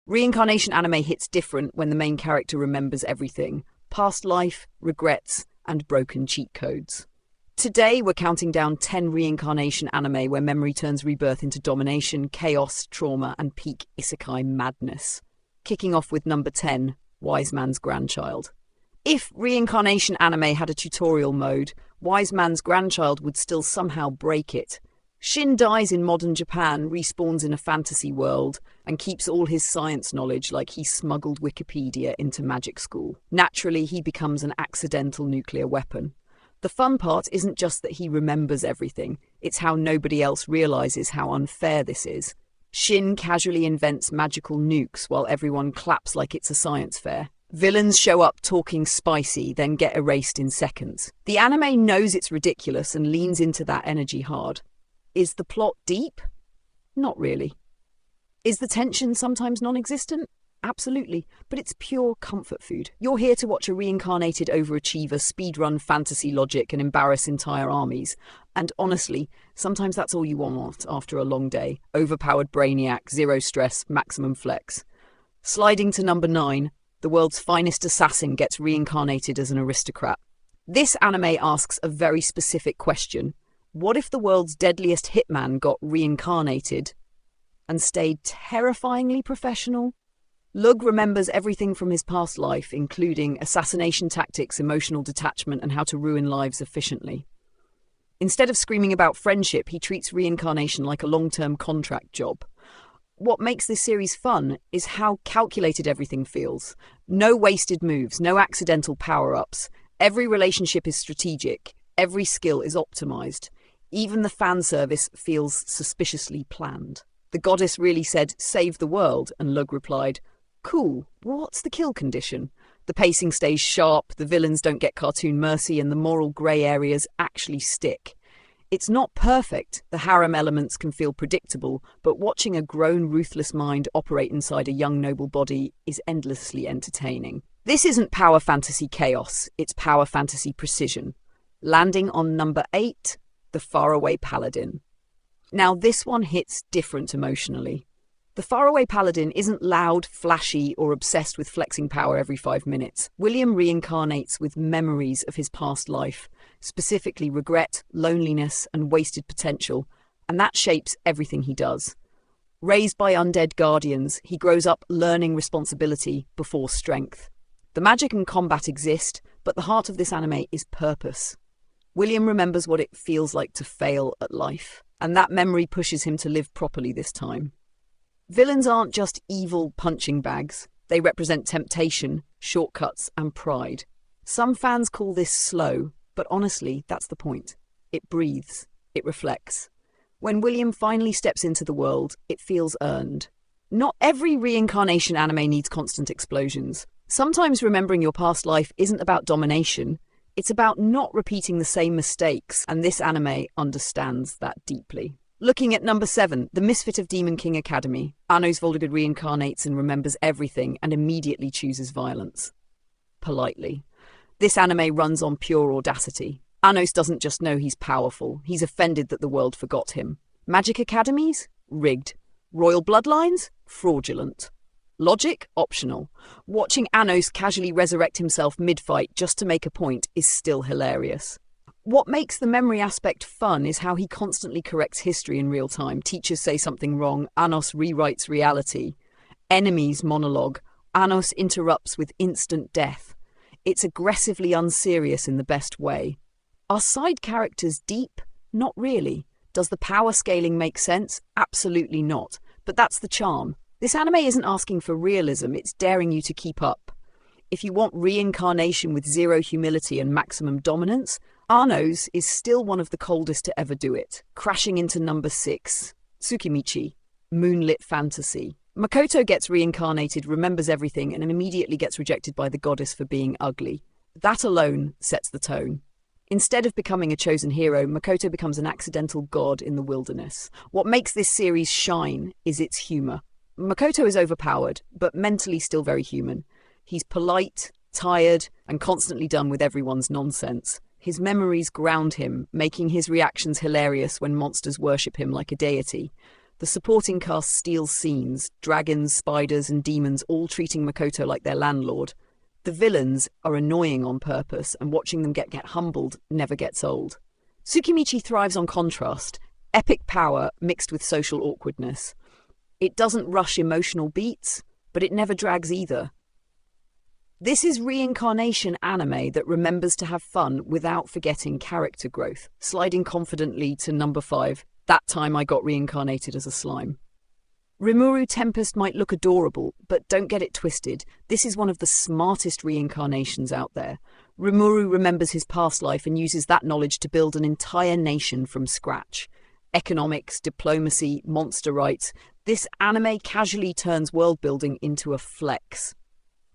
Reincarnation anime hits different when the main character remembers everything. Past life, regrets, and broken cheat codes. Today, we're counting down 10 reincarnation anime where memory turns rebirth into domination, chaos, trauma, and peak isekai madness. Kicking off with number 10, Wise Man's Grandchild. If reincarnation anime had a tutorial mode, Wise Man's Grandchild would still somehow break it. Shin dies in modern Japan, respawns in a fantasy world, and keeps all his science knowledge like he smuggled Wikipedia into magic school. Naturally, he becomes an accidental nuclear weapon. The fun part isn't just that he remembers everything, it's how nobody else realizes how unfair this is. Shin casually invents magical nukes while everyone claps like it's a science fair. Villains show up talking spicy, then get erased in seconds. The anime knows it's ridiculous and leans into that energy hard. Is the plot deep? Not really. Is the tension sometimes non-existent? Absolutely, but it's pure comfort food. You're here to watch a reincarnated overachiever speedrun fantasy logic and embarrass entire armies. And honestly, sometimes that's all you want after a long day. Overpowered brainiac, zero stress, maximum flex. Sliding to number 9, the world's finest assassin gets reincarnated as an aristocrat. This anime asks a very specific question. What if the world's deadliest hitman got reincarnated and stayed terrifyingly professional? Lug remembers everything from his past life, including assassination tactics, emotional detachment, and how to ruin lives efficiently. Instead of screaming about friendship, he treats reincarnation like a long-term contract job. What makes this series fun is how calculated everything feels. No wasted moves, no accidental power-ups. Every relationship is strategic. Every skill is optimized. Even the fan service feels suspiciously planned. The goddess really said, "Save the world," and Lug replied, "Cool, what's the kill condition?" The pacing stays sharp, the villains don't get cartoon mercy, and the moral grey areas actually stick. It's not perfect, the harem elements can feel predictable, but watching a grown, ruthless mind operate inside a young, noble body is endlessly entertaining. This isn't power fantasy chaos, it's power fantasy precision. Landing on number 8, The Faraway Paladin. Now this one hits different emotionally. The Faraway Paladin isn't loud, flashy, or obsessed with flexing power every 5 minutes. William reincarnates with memories of his past life, specifically regret, loneliness, and wasted potential, and that shapes everything he does. Raised by undead guardians, he grows up learning responsibility before strength. The magic and combat exist, but the heart of this anime is purpose. William remembers what it feels like to fail at life, and that memory pushes him to live properly this time. Villains aren't just evil punching bags. They represent temptation, shortcuts, and pride. Some fans call this slow, but honestly, that's the point. It breathes. It reflects. When William finally steps into the world, it feels earned. Not every reincarnation anime needs constant explosions. Sometimes remembering your past life isn't about domination. It's about not repeating the same mistakes, and this anime understands that deeply. Looking at number 7, The Misfit of Demon King Academy. Anos Voldigud reincarnates and remembers everything and immediately chooses violence. Politely. This anime runs on pure audacity. Anos doesn't just know he's powerful, he's offended that the world forgot him. Magic academies? Rigged. Royal bloodlines? Fraudulent. Logic? Optional. Watching Anos casually resurrect himself mid-fight just to make a point is still hilarious. What makes the memory aspect fun is how he constantly corrects history in real time. Teachers say something wrong, Anos rewrites reality. Enemies monologue, Anos interrupts with instant death. It's aggressively unserious in the best way. Are side characters deep? Not really. Does the power scaling make sense? Absolutely not. But that's the charm. This anime isn't asking for realism, it's daring you to keep up. If you want reincarnation with zero humility and maximum dominance, Anos is still one of the coldest to ever do it. Crashing into number 6, Tsukimichi, Moonlit Fantasy. Makoto gets reincarnated, remembers everything, and immediately gets rejected by the goddess for being ugly. That alone sets the tone. Instead of becoming a chosen hero, Makoto becomes an accidental god in the wilderness. What makes this series shine is its humor. Makoto is overpowered, but mentally still very human. He's polite, tired, and constantly done with everyone's nonsense. His memories ground him, making his reactions hilarious when monsters worship him like a deity. The supporting cast steals scenes, dragons, spiders, and demons all treating Makoto like their landlord. The villains are annoying on purpose, and watching them get humbled never gets old. Tsukimichi thrives on contrast, epic power mixed with social awkwardness. It doesn't rush emotional beats, but it never drags either. This is reincarnation anime that remembers to have fun without forgetting character growth, sliding confidently to number 5, That Time I Got Reincarnated as a Slime. Rimuru Tempest might look adorable, but don't get it twisted. This is one of the smartest reincarnations out there. Rimuru remembers his past life and uses that knowledge to build an entire nation from scratch. Economics, diplomacy, monster rights. This anime casually turns world building into a flex.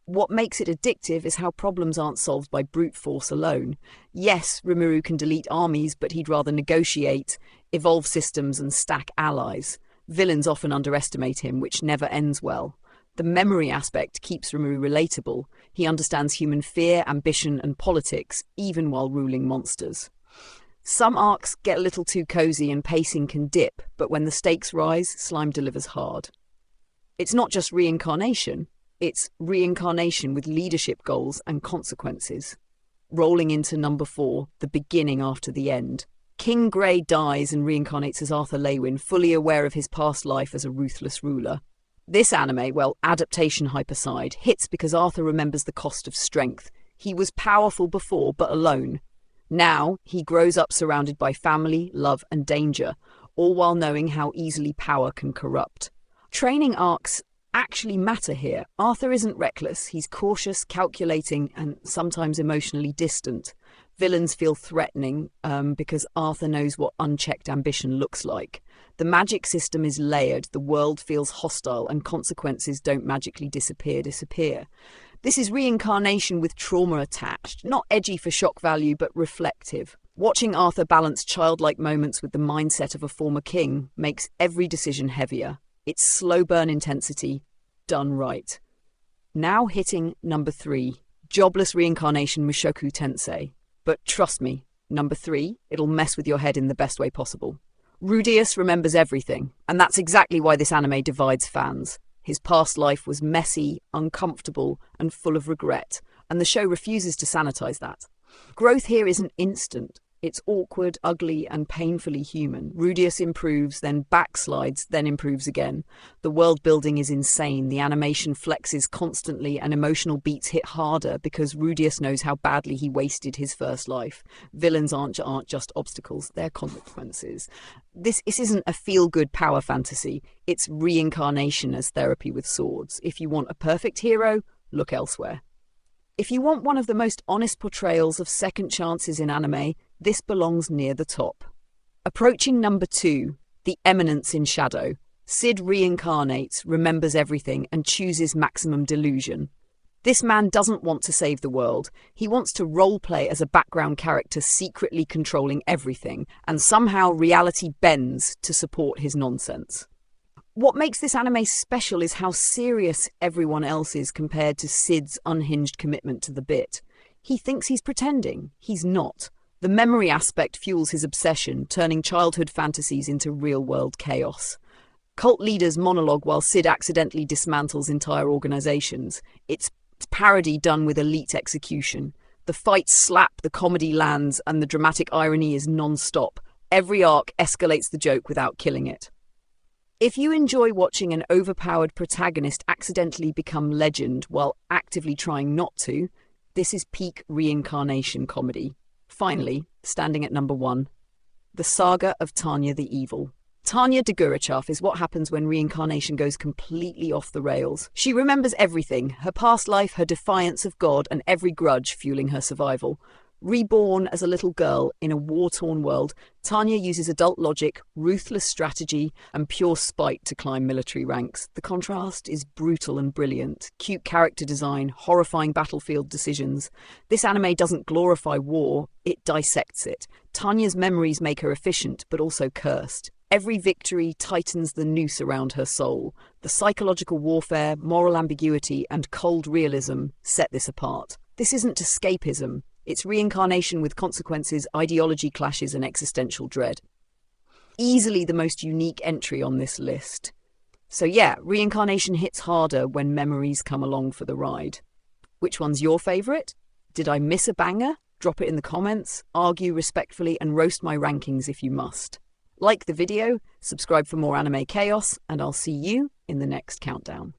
What makes it addictive is how problems aren't solved by brute force alone. Yes, Rimuru can delete armies, but he'd rather negotiate, evolve systems, and stack allies. Villains often underestimate him, which never ends well. The memory aspect keeps Rimuru relatable. He understands human fear, ambition, and politics, even while ruling monsters. Some arcs get a little too cozy and pacing can dip, but when the stakes rise, Slime delivers hard. It's not just reincarnation. It's reincarnation with leadership goals and consequences. Rolling into number 4, the beginning after the end. King Grey dies and reincarnates as Arthur Leywin, fully aware of his past life as a ruthless ruler. This anime, well, adaptation hype aside, hits because Arthur remembers the cost of strength. He was powerful before, but alone. Now, he grows up surrounded by family, love, and danger, all while knowing how easily power can corrupt. Training arcs actually matter here. Arthur isn't reckless, he's cautious, calculating, and sometimes emotionally distant. Villains feel threatening because Arthur knows what unchecked ambition looks like. The magic system is layered, the world feels hostile, and consequences don't magically disappear. This is reincarnation with trauma attached, not edgy for shock value, but reflective. Watching Arthur balance childlike moments with the mindset of a former king makes every decision heavier. It's slow burn intensity, done right. Now hitting number 3, Jobless Reincarnation Mushoku Tensei. But trust me, number 3, it'll mess with your head in the best way possible. Rudeus remembers everything, and that's exactly why this anime divides fans. His past life was messy, uncomfortable, and full of regret, and the show refuses to sanitize that. Growth here isn't instant. It's awkward, ugly, and painfully human. Rudeus improves, then backslides, then improves again. The world building is insane. The animation flexes constantly and emotional beats hit harder because Rudeus knows how badly he wasted his first life. Villains aren't just obstacles, they're consequences. This isn't a feel-good power fantasy. It's reincarnation as therapy with swords. If you want a perfect hero, look elsewhere. If you want one of the most honest portrayals of second chances in anime, this belongs near the top. Approaching number 2, The Eminence in Shadow. Sid reincarnates, remembers everything, and chooses maximum delusion. This man doesn't want to save the world. He wants to roleplay as a background character secretly controlling everything, and somehow reality bends to support his nonsense. What makes this anime special is how serious everyone else is compared to Sid's unhinged commitment to the bit. He thinks he's pretending. He's not. The memory aspect fuels his obsession, turning childhood fantasies into real-world chaos. Cult leaders monologue while Sid accidentally dismantles entire organizations. It's parody done with elite execution. The fights slap, the comedy lands, and the dramatic irony is non-stop. Every arc escalates the joke without killing it. If you enjoy watching an overpowered protagonist accidentally become legend while actively trying not to, this is peak reincarnation comedy. Finally, standing at number 1, The Saga of Tanya the Evil. Tanya de Gurachav is what happens when reincarnation goes completely off the rails. She remembers everything, her past life, her defiance of God, and every grudge fueling her survival. Reborn as a little girl in a war-torn world, Tanya uses adult logic, ruthless strategy, and pure spite to climb military ranks. The contrast is brutal and brilliant. Cute character design, horrifying battlefield decisions. This anime doesn't glorify war, it dissects it. Tanya's memories make her efficient, but also cursed. Every victory tightens the noose around her soul. The psychological warfare, moral ambiguity, and cold realism set this apart. This isn't escapism. It's reincarnation with consequences, ideology clashes, and existential dread. easily the most unique entry on this list. So yeah, Reincarnation hits harder when memories come along for the ride. Which one's your favourite? Did I miss a banger? Drop it in the comments, argue respectfully, and roast my rankings if you must. Like the video, subscribe for more anime chaos, and I'll see you in the next countdown.